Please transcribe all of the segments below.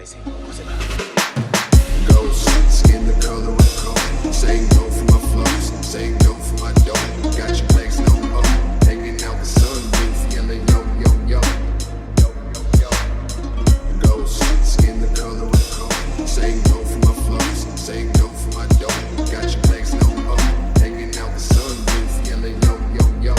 線を起こせば Ghost, skin the color of coke. Saying no for my flows, saying no for my dough. Got your legs no more, hanging out the sunroof, yelling yo yo yo. Ghost, skin the color of coke. Saying no for my flows, saying no for my dough. Got your legs no more, hanging out the sunroof, yelling yo yo yo.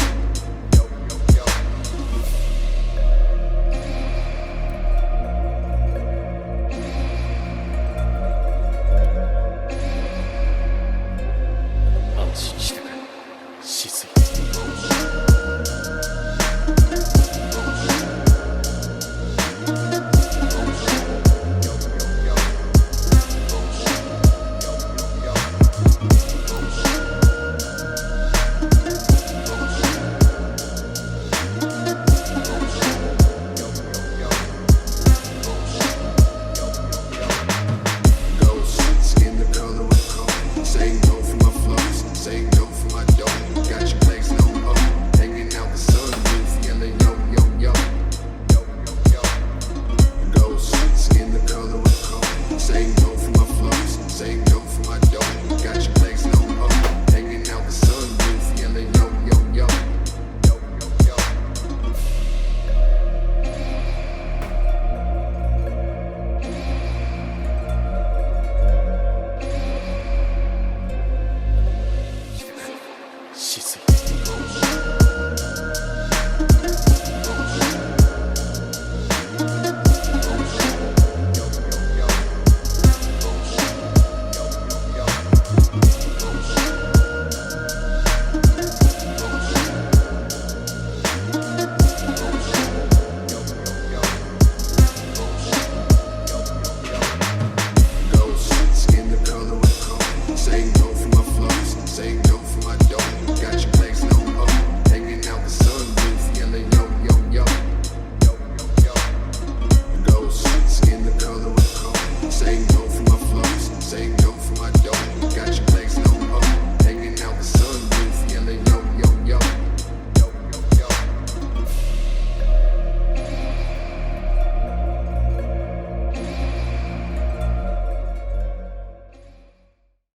Saying no